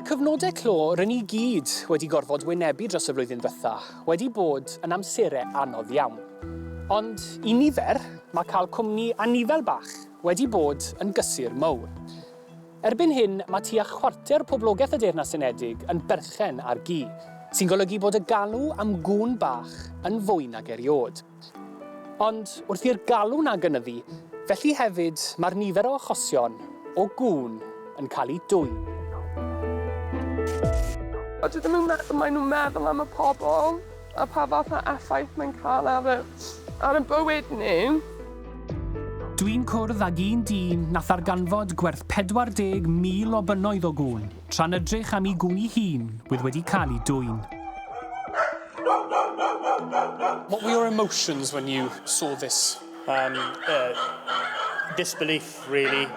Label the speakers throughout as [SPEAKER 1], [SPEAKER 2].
[SPEAKER 1] Mae'r cyfnodau clo rydyn ni gyd wedi gorfod wynebu dros y flwyddyn diwetha wedi bod yn amserau anodd iawn. Ond i nifer, mae cael cwmni anifel bach wedi bod yn gysur mawr. Erbyn hyn, mae tua chwarter poblogaeth y Deyrnas Unedig yn berchen ar gi, sy'n golygu bod y galw am gŵn bach yn fwy nag eriod. Ond wrth i'r galw na gynyddu, felly hefyd mae'r nifer o achosion o gŵn yn cael ei dwyn.
[SPEAKER 2] Dwi ddim yn meddwl maen nhw'n meddwl am y pobl a pa fath o effaith mae'n cael ar y bywyd nhw.
[SPEAKER 1] Dwi'n cwrdd ag un dyn nath arganfod gwerth 40,000 o bynnoedd o gŵn, tra'n edrych am ei gŵn ei hun wedi cael ei dwyn.
[SPEAKER 3] What were your emotions when you saw this?
[SPEAKER 4] Disbelief, really.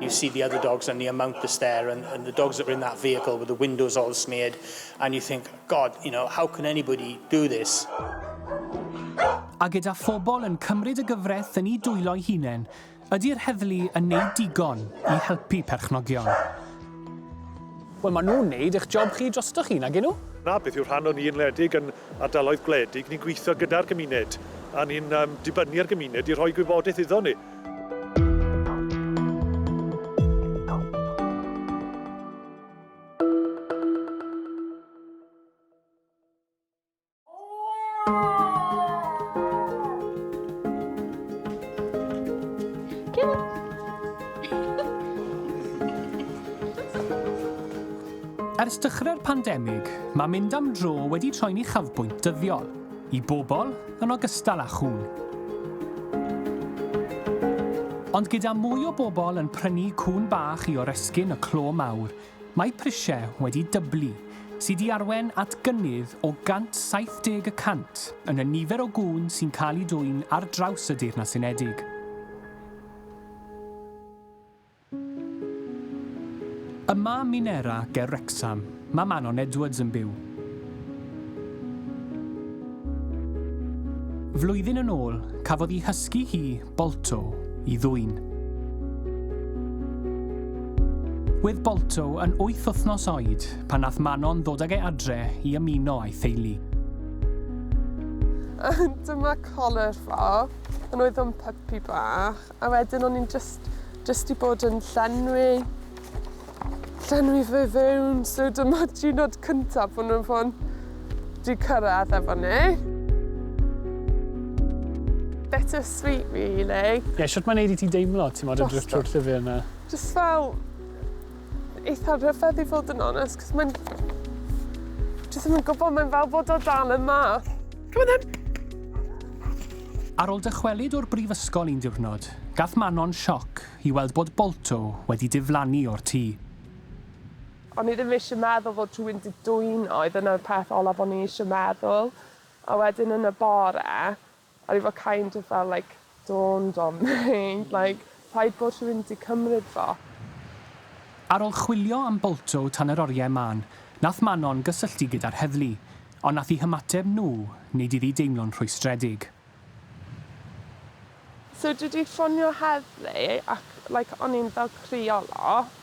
[SPEAKER 4] You see the other dogs and the amount that's there and the dogs that were in that vehicle with the windows all smeared and you think, God, how can anybody do this?
[SPEAKER 1] A gyda phobl yn cymryd y gyfraith yn ei dwylo ei hunain, ydy'r heddlu yn neud digon i helpu perchnogion.
[SPEAKER 3] Wel, maen nhw'n neud eich job chi drostoch chi, nag nhw?
[SPEAKER 5] Na, beth yw'r rhan o'n i'n wledig yn ardaloedd gwledig, ni'n gweithio gyda'r gymuned a ni'n dibynnu'r gymuned i rhoi gwybodaeth iddo ni.
[SPEAKER 1] Ers dechrau'r pandemig, mae mynd am dro wedi troi'n ei chafbwynt dyddiol, i bobl yn ogystal â chŵn. Ond gyda mwy o bobl yn prynu cŵn bach i oresgyn y clo mawr, mae prisiau wedi dyblu, sydd i arwen at gynnydd o 170% yn y nifer o gŵn sy'n cael ei dwyn ar draws y Deyrnas Unedig. Yma Minera ger Wrecsam, mae Manon Edwards yn byw. Flwyddyn yn ôl, cafodd ei hysgu hi, Bolto, i ddwyn. Wedd Bolto yn 8 wythnos oed pan nath Manon ddod ag ei adre i ymuno a'i theulu.
[SPEAKER 2] Dyma coler fo, yn oedd o'n puppy bach, a wedyn o'n i'n just i bod yn llenwi fy fewn, so dyma diwrnod cyntaf o'n nhw'n di cyrraedd efo ni. Bittersweet, really.
[SPEAKER 3] Sut mae'n neud i ti deimlo, ti'n modd yn drwy'r llyfr yna?
[SPEAKER 2] Just fel eitha rhyfedd i fod yn onest, cos mae'n... Dwi ddim yn gwybod, mae'n fel bod o dal yma. Come on then!
[SPEAKER 1] Ar ôl dychwelyd o'r brifysgol un diwrnod, gath Manon sioc i weld bod Bolto wedi diflannu o'r tŷ.
[SPEAKER 2] O'n i ddim eisiau meddwl fod rhywun wedi dwyn oedd yna'r peth olaf o'n i eisiau meddwl. A wedyn yn y bore, a i fo kind of fel, dawned on me. Rhaid bod rhywun wedi cymryd fo.
[SPEAKER 1] Ar ôl chwilio am Bolto tan yr oriau man, nath Manon gysylltu gyda'r heddlu, ond nath i hymateb nhw wneud iddi deimlo'n rhwystredig.
[SPEAKER 2] So dwi wedi ffonio heddlu ac o'n i'n fel crio lot.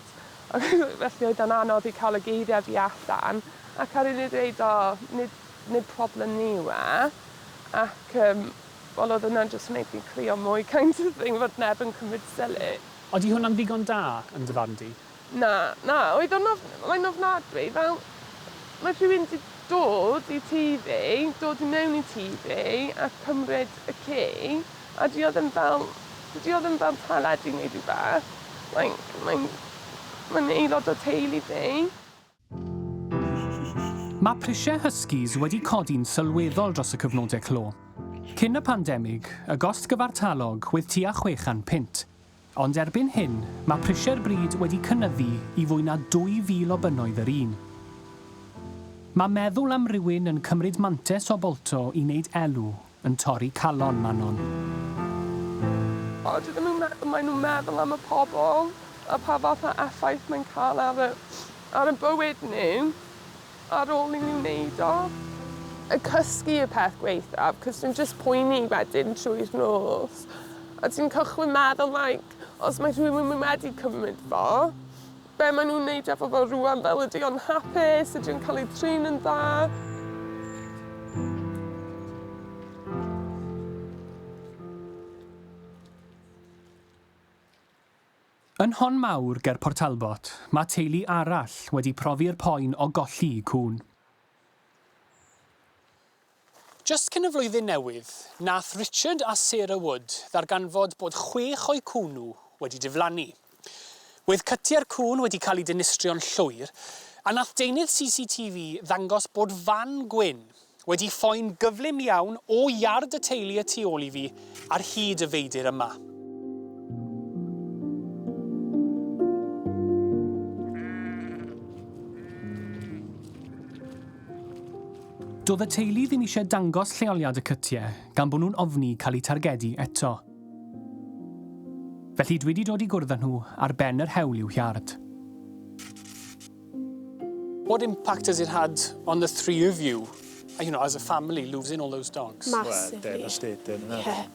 [SPEAKER 2] Felly oedd yn anodd i cael y geiriau fi allan. Ac ar un i dweud, nid problem ni yw e. Ac oedd yna'n just wneud fi crio mwy kind of thing, fod neb yn cymryd sylw.
[SPEAKER 3] Oeddi hwnna'n ddigon da yn dyfarn di?
[SPEAKER 2] Na, oedd mae'n ofnadwy. Fel, mae rhywun wedi dod i tŷ fi, dod i mewn i tŷ fi, a cymryd y ci, a di oedd yn fel teledu neu rhywbeth. Mae'n aelod o teulu fi.
[SPEAKER 1] Mae prisiau huskies wedi codi'n sylweddol dros y cyfnodau clo. Cyn y pandemig, y gost gyfartalog wedd tua 600 pint. Ond erbyn hyn, mae prisiau'r bryd wedi cynyddu i fwy na 2,000 o bynnoedd yr un. Mae meddwl am rywun yn cymryd mantes o Bolto i wneud elw yn torri calon Manon.
[SPEAKER 2] Dwi ddim yn meddwl maen nhw'n meddwl am y pobl a pa fath o effaith mae'n cael ar y bywyd nhw ar ôl i nhw wneud o. Y cysgu y peth gweithaf, cos dwi'n just poeni wedyn trwy'r nos. A ti'n cychwyn meddwl, os mae rhywun wedi cymryd fo, be maen nhw'n neud efo fo rwan, fel ydy o'n hapus, ydy o'n cael ei trin yn dda.
[SPEAKER 1] Yn Hon Mawr ger Port Talbot, mae teulu arall wedi profi'r poen o golli cŵn. Just cyn y flwyddyn newydd, nath Richard a Sarah Wood ddarganfod bod 6 o'i cŵn nhw wedi diflannu. Wedd cytiau'r cŵn wedi cael ei dinistrio'n llwyr, a nath deunydd CCTV ddangos bod fan gwyn wedi ffoen gyflym iawn o iard y teulu y tu ôl i fi ar hyd y feidir yma. Doedd y teulu ddim eisiau dangos lleoliad y cytiau gan bod nhw'n ofni cael eu targedu eto. Felly dwi wedi dod i gwrdd â nhw ar ben yr hewl i'w hiard. What impact has it had on the three of you, as a family, losing all those dogs?
[SPEAKER 6] Massively.
[SPEAKER 5] Well, devastating, isn't it?
[SPEAKER 6] Yeah.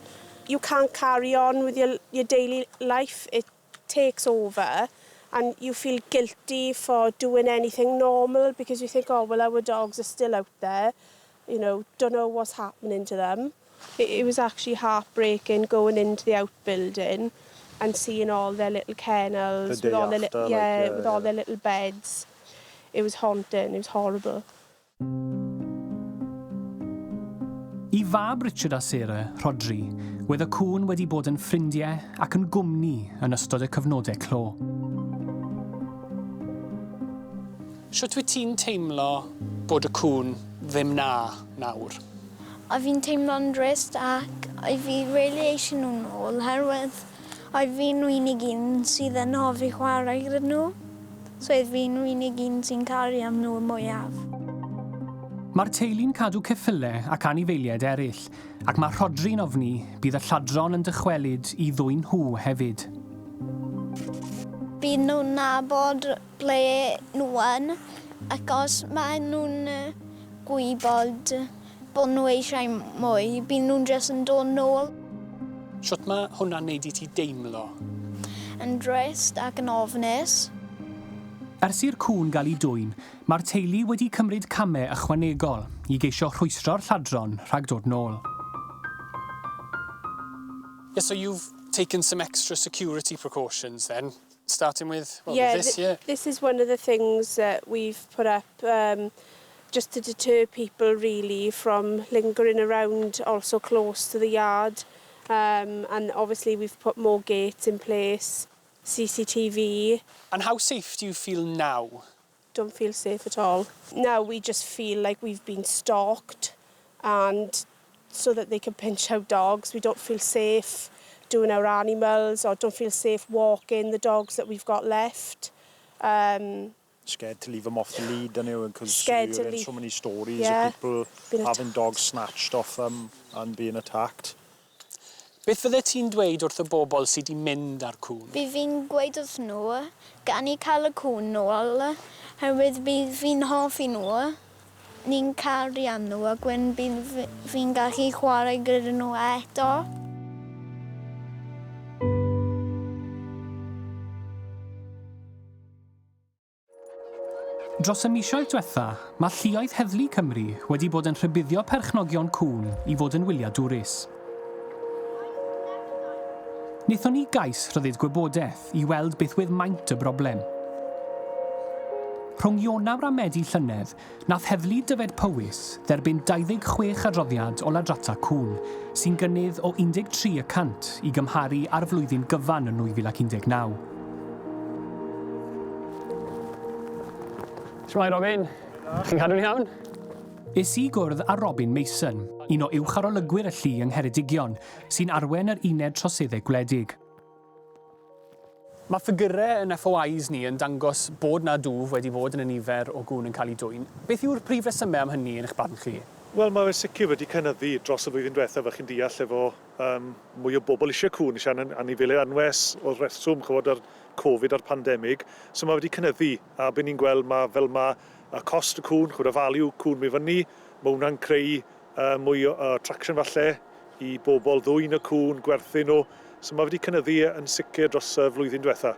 [SPEAKER 6] You can't carry on with your daily life. It takes over. And you feel guilty for doing anything normal because you think, oh, well, our dogs are still out there, don't know what's happening to them. It was actually heartbreaking going into the outbuilding and seeing all their little kennels, with all their little beds. It was haunting, it was horrible.
[SPEAKER 1] I fab Richard a Sarah, Rhodri, wedd y cŵn wedi bod yn ffrindiau ac yn gwmni yn ystod y cyfnodau clo. Sut wyt ti'n teimlo bod y cŵn ddim na nawr?
[SPEAKER 7] A fi'n teimlo'n drist ac a fi really eisiau nhw nôl herwydd a fi'n unig un sydd yn hoffi chwarae gyda nhw. So fi'n unig un sy'n caru am nhw mwyaf.
[SPEAKER 1] Mae'r teulu'n cadw ceffylau ac anifeiliaid eraill, ac mae Rhodri'n ofni bydd y lladron yn dychwelyd i ddwyn nhw hefyd.
[SPEAKER 7] Bydd nhw'n nabod ble nhw yn, ac os maen nhw'n gwybod bod nhw eisiau mwy, bydd nhw'n jyst yn dod nôl.
[SPEAKER 1] Sut mae hwnna'n neud i ti deimlo?
[SPEAKER 7] Yn drist ac yn ofnus.
[SPEAKER 1] Ers i'r cŵn gael ei dwyn, mae'r teulu wedi cymryd camau ychwanegol i geisio rhwystro'r lladron rhag dod nôl. Yeah, so you've taken some extra security precautions then? Starting with this year?
[SPEAKER 6] This is one of the things that we've put up just to deter people really from lingering around also close to the yard. And obviously we've put more gates in place, CCTV.
[SPEAKER 1] And how safe do you feel now?
[SPEAKER 6] Don't feel safe at all. Now we just feel like we've been stalked and so that they can pinch our dogs. We don't feel safe doing our animals or don't feel safe walking the dogs that we've got left.
[SPEAKER 5] Scared to leave them off the lead, because you hear so many stories of people having dogs snatched off them and being attacked.
[SPEAKER 1] Beth fydde ti'n dweud wrth y bobl sydd wedi mynd ar cŵn?
[SPEAKER 7] Bydd fi'n gweud wrth nhw, gan i cael y cŵn nôl, herwydd bydd fi'n hoffi nhw, ni'n caru am nhw ac bydd fi'n gallu chwarae gyda nhw eto.
[SPEAKER 1] Dros y misoedd diwetha, mae lluoedd heddlu Cymru wedi bod yn rhybuddio perchnogion cŵn i fod yn wyliadwrus. Wnaethon ni gais rhyddid gwybodaeth i weld beth wedd maint y broblem. Rhwng Ionawr a Medi llynedd, nath heddlu Dyfed Powys dderbyn 26 adroddiad o ladrata cŵn, sy'n gynnydd o 13% i gymharu ar flwyddyn gyfan yn 2019.
[SPEAKER 3] Shwmai, Robin? Chi'n cadw'n iawn?
[SPEAKER 1] Es i gwrdd â Robin Mason, un o uwcharolygwyr y llu yng Ngheredigion, sy'n arwen yr uned troseddau gwledig. Mae ffigurau yn FOIs ni yn dangos bod na dwf wedi bod yn y nifer o gŵn yn cael ei dwyn. Beth yw'r prif resymau am hynny yn eich barn chi?
[SPEAKER 5] Wel, mae sicr wedi cynyddu dros y flwyddyn diwethaf, fel chi'n deall, efo mwy o bobl eisiau cŵn, eisiau anifeiliaid anwes o reswm, chywod, yr Covid a'r pandemig. So mae wedi cynyddu, a byd ni'n gweld fel mae y cost y cŵn, chywod, y value cŵn mi fyny, mae hwnna'n creu mwy o traction falle i bobl ddwyn y cŵn, gwerthu nhw. So mae wedi cynyddu yn sicr dros y flwyddyn diwethaf.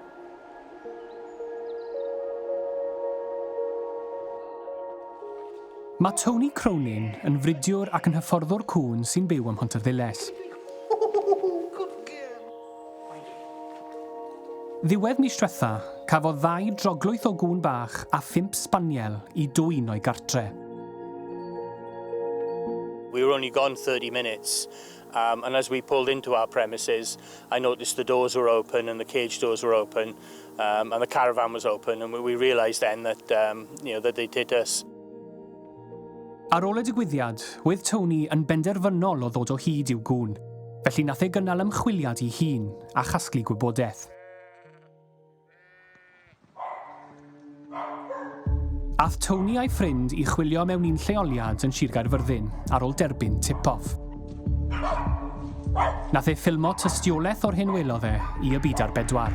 [SPEAKER 1] Mae Tony Cronin yn fridiwr ac yn hyfforddwr cŵn sy'n byw ym Mhontarddulais. Ddiwedd mis diwetha, cafodd 2 droglwyth o gŵn bach a 5 spaniel I dwyn o'i gartre.
[SPEAKER 4] We were only gone 30 minutes, and as we pulled into our premises, I noticed the doors were open and the cage doors were open, and the caravan was open, and we realised then that, that they'd hit us.
[SPEAKER 1] Ar ôl y digwyddiad, wedd Tony yn benderfynol o ddod o hyd i'w gŵn, felly nath ei gynnal ymchwiliad I hun a chasglu gwybodaeth. Ath Tony a'i ffrind I chwilio mewn un lleoliad yn Sir Gaerfyrddin ar ôl derbyn tip-off. Nath ei ffilmo tystiolaeth o'r hyn welodd I y byd ar 4.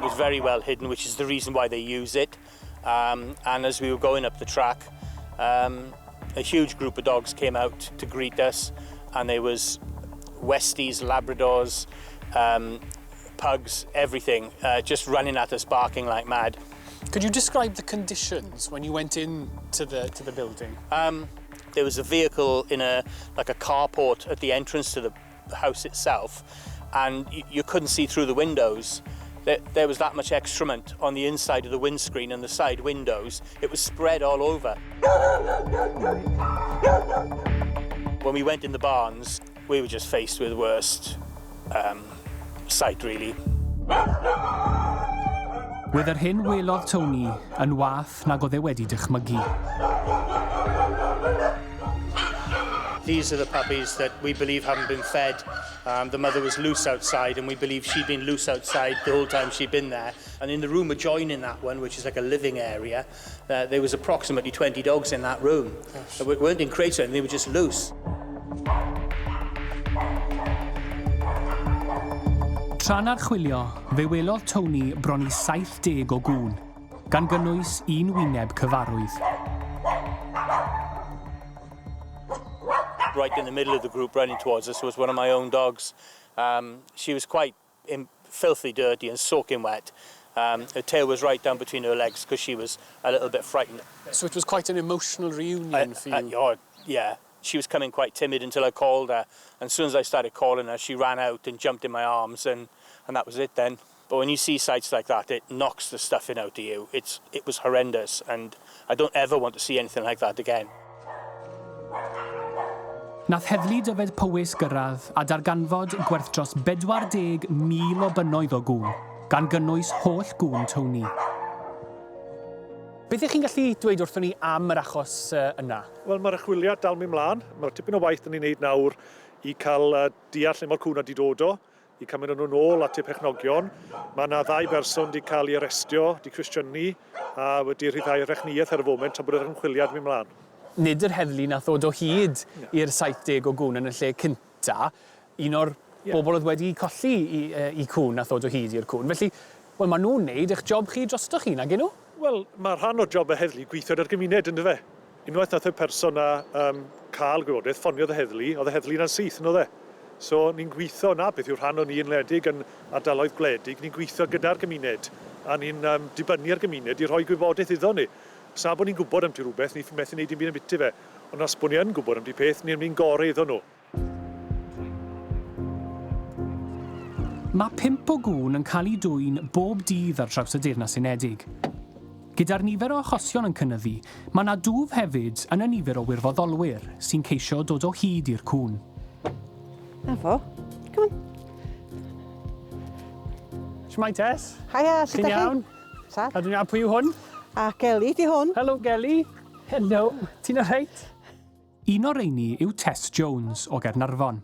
[SPEAKER 4] It was very well hidden, which is the reason why they use it. And as we were going up the track, a huge group of dogs came out to greet us, and there was Westies, Labradors, pugs, everything, just running at us, barking like mad.
[SPEAKER 3] Could you describe the conditions when you went into the building?
[SPEAKER 4] There was a vehicle in a carport at the entrance to the house itself, and you couldn't see through the windows. There was that much excrement on the inside of the windscreen and the side windows. It was spread all over. When we went in the barns, we were just faced with the worst sight, really.
[SPEAKER 1] Wedd yr hyn welodd Tony yn wath nag oedd wedi dychmygu.
[SPEAKER 4] These are the puppies that we believe haven't been fed. The mother was loose outside, and we believe she'd been loose outside the whole time she'd been there. And in the room adjoining that one, which is like a living area, there was approximately 20 dogs in that room. They weren't in crates or anything, they were just loose.
[SPEAKER 1] Tra'n archwilio, fe welodd Tony bron I 70 o gŵn, gan gynnwys un wyneb cyfarwydd.
[SPEAKER 4] Right in the middle of the group running towards us was one of my own dogs. She was quite filthy dirty and soaking wet. Her tail was right down between her legs because she was a little bit frightened.
[SPEAKER 3] So it was quite an emotional reunion for you?
[SPEAKER 4] Yeah. She was coming quite timid until I called her. And as soon as I started calling her, she ran out and jumped in my arms, and that was it then. But when you see sights like that, it knocks the stuffing out of you. It was horrendous, and I don't ever want to see anything like that again.
[SPEAKER 1] Nath heddlu Dyfed Powys gyrraedd a darganfod gwerth dros 40,000 o bynnoedd o gŵn, gan gynnwys holl gŵn Tony.
[SPEAKER 3] Beth ych chi'n gallu dweud wrthon ni am yr achos yna?
[SPEAKER 5] Wel, mae'r achwiliad dal mynd mlaen. Mae'r tipyn o waith ni'n neud nawr I cael deall lle mae'r cŵn wedi dod o, I cymryd nhw nôl at eu pechnogion. Mae yna 2 berson wedi cael ei arestio, wedi cwestiynu, a wedi rhyddhau rechniaeth ar y foment tan bod yr ymchwiliad mynd mlaen.
[SPEAKER 3] Nid yr heddlu nath ddod o hyd i'r 70 o gŵn yn y lle cynta, un o'r bobl oedd wedi colli I cŵn nath ddod o hyd i'r cŵn. Felly, wel, maen nhw'n neud eich job chi drostoch chi, nag 'yn nhw?
[SPEAKER 5] Wel, mae rhan o'r job y heddlu gweithio ar gymuned, ynddo fe. Unwaith nath y person na cael gwybodaeth, ffoniodd y heddlu, oedd y heddlu na'n syth, ynddo fe. So, ni'n gweithio yna, beth yw'r rhan o ni yn wledig yn ardaloedd gwledig, ni'n gweithio gyda'r gymuned, a ni'n dibynnu'r gymuned I rhoi gwybodaeth iddo ni. Sa bod ni'n gwybod am ti rhywbeth, ni'n methu wneud dim byd yn biti fe. Ond os bod ni yn gwybod am ti peth, ni'n mynd gorau iddo nhw.
[SPEAKER 1] Mae 5 o gŵn yn cael ei dwyn bob dydd ar draws y Deyrnas Unedig. Gyda'r nifer o achosion yn cynyddu, mae yna dwf hefyd yn y nifer o wirfoddolwyr sy'n ceisio dod o hyd i'r cŵn.
[SPEAKER 8] Na fo. Come on.
[SPEAKER 3] Shmai Tess?
[SPEAKER 8] Haia, sut
[SPEAKER 3] Ti'n iawn?
[SPEAKER 8] Sad.
[SPEAKER 3] A dwi'n iawn, pwy yw hwn?
[SPEAKER 8] A Geli di hwn.
[SPEAKER 3] Helo, Geli. Helo. Ti'n reit?
[SPEAKER 1] Un o'r reini yw Tess Jones o Gaernarfon.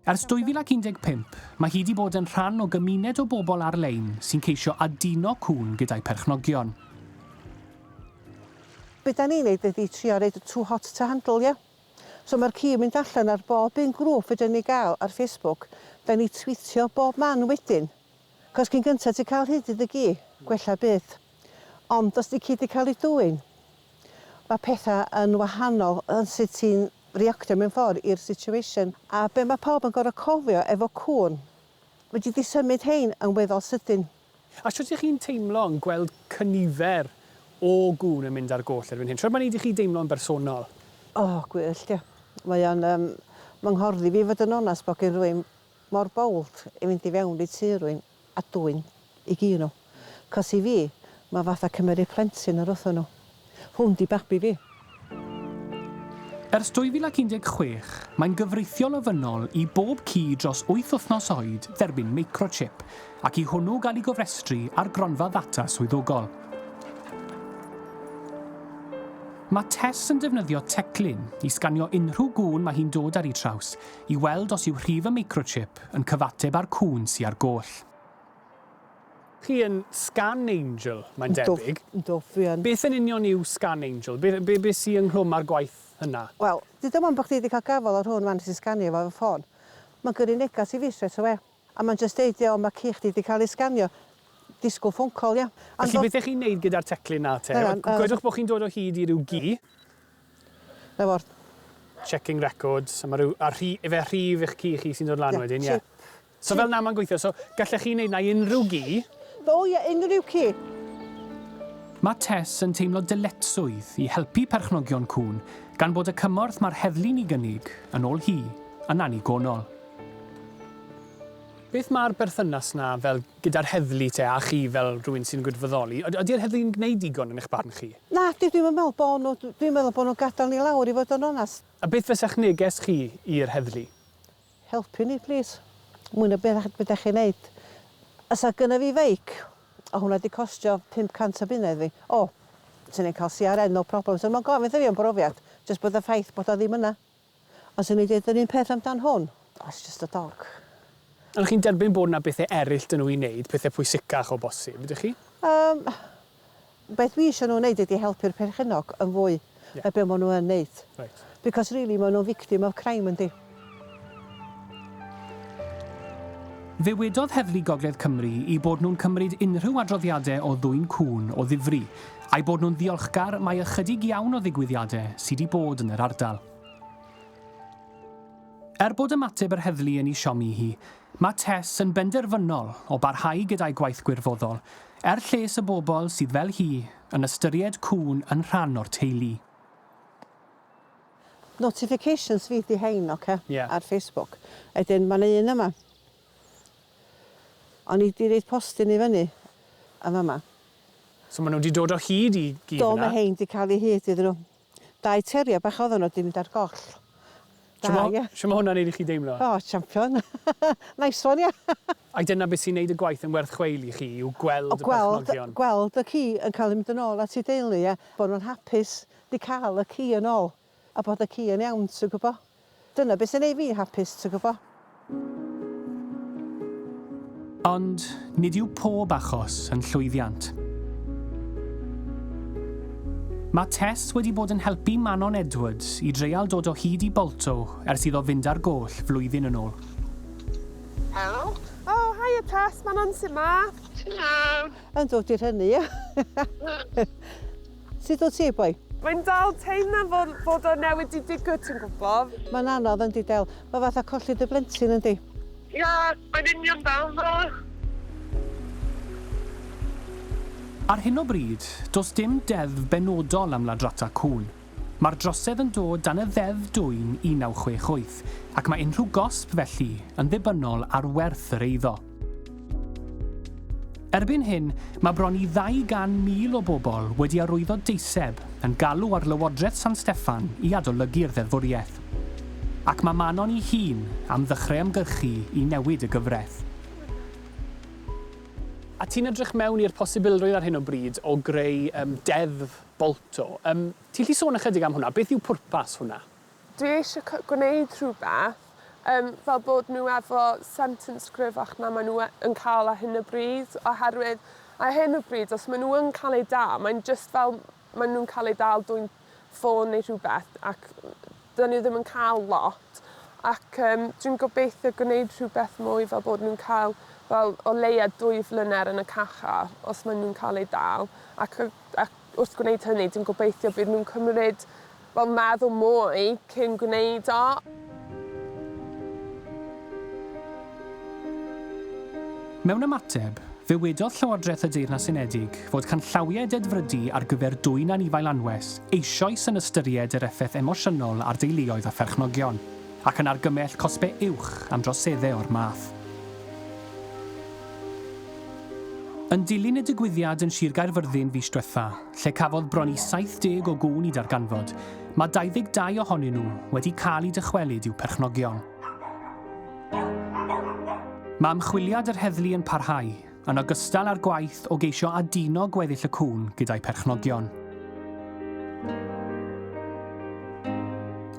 [SPEAKER 1] Ers 2015, mae hi wedi bod yn rhan o gymuned o bobl ar-lein sy'n ceisio aduno cŵn gyda'i perchnogion.
[SPEAKER 8] Be da ni'n neud ydi trio reid too hot to handle, ia? So mae'r ci yn mynd allan ar bob un grŵp fydden ni gael ar Facebook. Da ni tweetio bob man wedyn. Cos cyn gyntaf ti cael hyd iddo gi, gwella byth. Ond os di ci di cael ei dwyn, mae pethau yn wahanol yn sut ti'n reactio mewn ffordd i'r situation. A be mae pawb yn gorfod cofio efo cŵn, wedi di symud hein yn weddol sydyn.
[SPEAKER 3] A sut ydych chi'n teimlo yn gweld cynifer o gŵn yn mynd ar goll erbyn hyn? Sut mae'n neud i chi deimlo yn bersonol?
[SPEAKER 8] Gwyllt, ie. Mae o'n manghyffordd fi fod yn onest bod gen rwy'n mor bold i fynd i fewn i tŷ rwy'n a dwyn i gyd nhw. Cos i fi, mae fatha cymryd plentyn ar wrthyn nhw. Hwn di babi fi.
[SPEAKER 3] Ers 2016, mae'n gyfreithiol ofynol i bob ci dros 8 wythnos oed dderbyn microchip ac i hwnnw gael ei gofrestru ar gronfa ddata swyddogol. Mae Tess yn defnyddio teclyn i sganio unrhyw gŵn mae hi'n dod ar ei traws i weld os yw rhif y microchip yn cyfateb ar cŵn sy'n ar goll. Chi yn Scan Angel, mae'n debyg.
[SPEAKER 8] Dwff, fi yn.
[SPEAKER 3] Beth yn union yw Scan Angel? Be sy'n ynghlwm ar gwaith hynna?
[SPEAKER 8] Wel, dim ond bod chdi wedi cael gafel ar hwn fan sy'n sganio fo ffôn. Mae'n gyrru negas i fi straight away. A mae'n just deud, mae ci chdi wedi cael ei sganio. Disgwyl ffôn call, ia.
[SPEAKER 3] Felly beth ych chi'n neud gyda'r teclyn na te? Gwedwch bod chi'n dod o hyd i ryw gi.
[SPEAKER 8] Na fod.
[SPEAKER 3] Checking records. Efe rhif eich ci chi sy'n dod lan wedyn, ie. So fel na mae'n gweithio, so gallech chi wneud na unrhyw gi?
[SPEAKER 8] O ie, unrhyw ci.
[SPEAKER 3] Mae Tess yn teimlo dyletswydd i helpu perchnogion cŵn gan bod y cymorth mae'r heddlu'n ei gynnig yn ôl hi yn anigonol. Beth mae'r berthynas na fel gyda'r heddlu te a chi fel rhywun sy'n gwirfoddoli? Ydy'r heddlu'n gwneud digon yn eich barn chi?
[SPEAKER 8] Na, dwi'n meddwl bod nhw'n gadael ni lawr i fod yn onest.
[SPEAKER 3] A beth fysa'ch neges chi i'r heddlu?
[SPEAKER 8] Helpu ni, please. Mwy na beth ydych chi'n neud. Asa gyda fi feic, a hwnna wedi costio 500 o bunnedd fi. Sy'n ni'n cael CRN, no problem. So mae'n gofyn fi yn brofiad, jyst bod y ffaith bod o ddim yna. Ond sy'n ni'n dweud yr un peth amdan hwn. It's just a dog.
[SPEAKER 3] Ond chi'n derbyn bod yna bethau eraill dyn nhw i wneud, pethau pwysicach o bosib, ydych chi?
[SPEAKER 8] Beth fi eisiau nhw'n wneud ydy helpu'r perchennog yn fwy na beth maen nhw yn wneud.
[SPEAKER 3] Right.
[SPEAKER 8] Because really maen nhw'n victim of crime yndi.
[SPEAKER 3] Fe wedodd Heddlu Gogledd Cymru i bod nhw'n cymryd unrhyw adroddiadau o ddwyn cŵn o ddifri, a'i bod nhw'n ddiolchgar mae ychydig iawn o ddigwyddiadau sydd wedi bod yn yr ardal. Bod ymateb yr heddlu yn ei siomi hi, mae Tess yn benderfynol o barhau gyda'i gwaith gwirfoddol, lles y bobl sydd fel hi yn ystyried cŵn yn rhan o'r teulu.
[SPEAKER 8] Notifications fi di hein,
[SPEAKER 3] Yeah.
[SPEAKER 8] ar Facebook. Ydyn, mae'n un yma. O'n i wedi reid postyn i fyny am yma.
[SPEAKER 3] So maen nhw wedi dod o hyd i gyd
[SPEAKER 8] Do,
[SPEAKER 3] yna?
[SPEAKER 8] mae hein wedi cael ei hyd iddyn nhw. 2 teriau bach oedden nhw wedi mynd ar goll.
[SPEAKER 3] Sio mae hwnna'n neud i chi deimlo?
[SPEAKER 8] Champion. Nice one, ia.
[SPEAKER 3] A dyna beth sy'n neud y gwaith yn werth chweil i chi, yw gweld y perchnogion?
[SPEAKER 8] Gweld y ci yn cael ei mynd yn ôl at ei deulu, ia. Bod nhw'n hapus di cael y ci yn ôl. A bod y ci yn iawn, ti'n gwybod? Dyna beth sy'n neud fi hapus, ti'n gwybod?
[SPEAKER 3] Ond nid yw pob achos yn llwyddiant. Mae Tess wedi bod yn helpu Manon Edwards i dreial dod o hyd i Bolto ers iddo fynd ar goll flwyddyn yn ôl.
[SPEAKER 2] Helo? Hiya Tess, Manon sy'n ma?
[SPEAKER 9] Hello.
[SPEAKER 8] Yn dod i'r hynny, ia. Sut o ti, boi?
[SPEAKER 2] Mae'n dal teimlo fod o newid i digwydd, ti'n gwybod?
[SPEAKER 8] Mae'n anodd yn didel. Mae fatha colli dy blentyn yndi.
[SPEAKER 9] Ia, mae'n union fel no.
[SPEAKER 3] Ar hyn o bryd, does dim deddf benodol am ladrata cŵn. Mae'r drosedd yn dod dan y ddeddf dwyn 1968 ac mae unrhyw gosb felly yn ddibynnol ar werth yr eiddo. Erbyn hyn, mae bron i 200,000 o bobl wedi arwyddo deiseb yn galw ar Lywodraeth San Steffan i adolygu'r ddeddfwriaeth. Ac mae Manon ei hun am ddechrau ymgyrchu i newid y gyfraith. A ti'n edrych mewn i'r posibilrwydd ar hyn o bryd o greu deddf Bolto. Ti'n lli sôn ychydig am hwnna? Beth yw pwrpas hwnna?
[SPEAKER 2] Dwi eisiau gwneud rhywbeth fel bod nhw efo sentence gryfach na maen nhw yn cael ar hyn o bryd. Oherwydd, ar hyn o bryd, os maen nhw yn cael ei dal, mae'n just fel maen nhw'n cael ei dal dwy'n ffôn neu rhywbeth ac dyn nhw ddim yn cael lot. Ac dwi'n gobeithio gwneud rhywbeth mwy fel bod nhw'n cael fel o leia 2 flynedd yn y cacha os maen nhw'n cael ei dal. Ac wrth gwneud hynny, dwi'n gobeithio bydd nhw'n cymryd fel meddwl mwy cyn gwneud o.
[SPEAKER 3] Mewn ymateb, Fe wedodd Llywodraeth y Deyrnas Unedig fod canllawiau dedfrydu ar gyfer dwyn anifail anwes eisoes yn ystyried yr effaith emosiynol ar deuluoedd a pherchnogion, ac yn argymell cosbau uwch am droseddau o'r math. Yn dilyn y digwyddiad yn Sir Gaerfyrddin fis diwetha, lle cafodd bron i 70 o gŵn i darganfod, mae 22 ohonyn nhw wedi cael eu dychwelyd i'w perchnogion. Mae ymchwiliad yr heddlu yn parhau, yn ogystal â'r gwaith o geisio aduno gweddill y cŵn gyda'i perchnogion.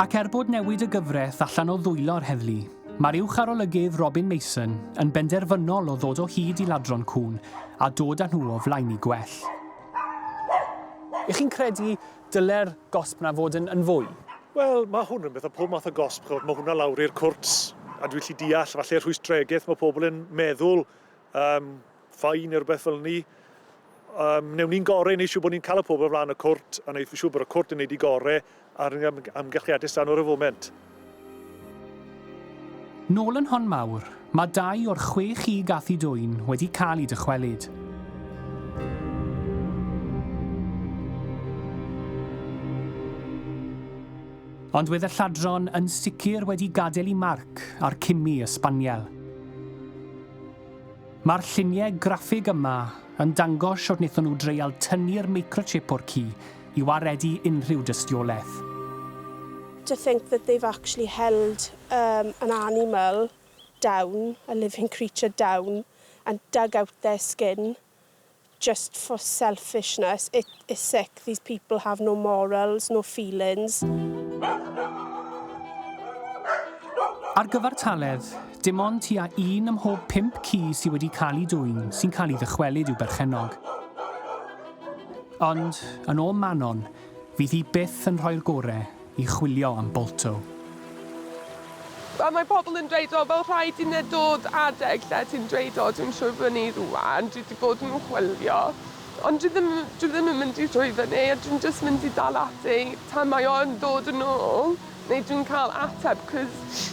[SPEAKER 3] Ac bod newid y gyfraith allan o ddwylo'r heddlu, mae'r uwcharolygydd Robin Mason yn benderfynol o ddod o hyd i ladron cŵn a dod â nhw o flaen i gwell.
[SPEAKER 1] Ych chi'n credu dyle'r gosb na fod yn fwy?
[SPEAKER 5] Wel, mae hwn yn beth o pob math o gosb. Mae hwnna lawr i'r cwrts, a dwi'n gallu deall, falle rhwystregaeth, mae pobl yn meddwl ffain neu rhywbeth fel ni. Newn ni'n gorau neu siw bod ni'n cael y pobl flaen y cwrt, a neud siw bod y cwrt yn neud i gorau ar amgylchiadau stan o'r y foment.
[SPEAKER 3] Nôl yn hon mawr, mae 2 o'r 6 chi gath i dwyn wedi cael eu dychwelyd. Ond wedd y lladron yn sicr wedi gadael i marc ar cimi Ysbaniel. Mae'r lluniau graffig yma yn dangos sut wnaethon nhw dreial tynnu'r microchip o'r ci i waredu unrhyw dystiolaeth.
[SPEAKER 6] To think that they've actually held an animal down, a living creature down, and dug out their skin just for selfishness. It is sick. These people have no morals, no feelings.
[SPEAKER 3] Ar gyfartaledd, dim ond tua 1 ym mhob 5 ci sydd wedi cael ei dwyn sy'n cael ei ddychwelyd i'w berchenog. Ond, yn ôl Manon, fydd hi byth yn rhoi'r gorau i chwilio am bolto.
[SPEAKER 2] A mae pobl yn dweud, o, fel rhaid i ne dod adeg lle ti'n dweud, o, dwi'n siŵr fyny rwan, dwi wedi bod yn chwilio. Ond dwi ddim yn mynd i trwy fyny, a dwi'n just mynd i dal ati tan mae o'n dod yn ôl, neu dwi'n cael ateb, cos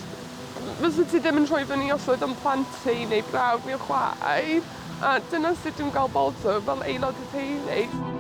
[SPEAKER 2] fysa ti ddim yn trwy fyny os oedd yn plantu neu brawd neu chwaer, a dyna sut dwi'n cael bolto fel aelod y teulu.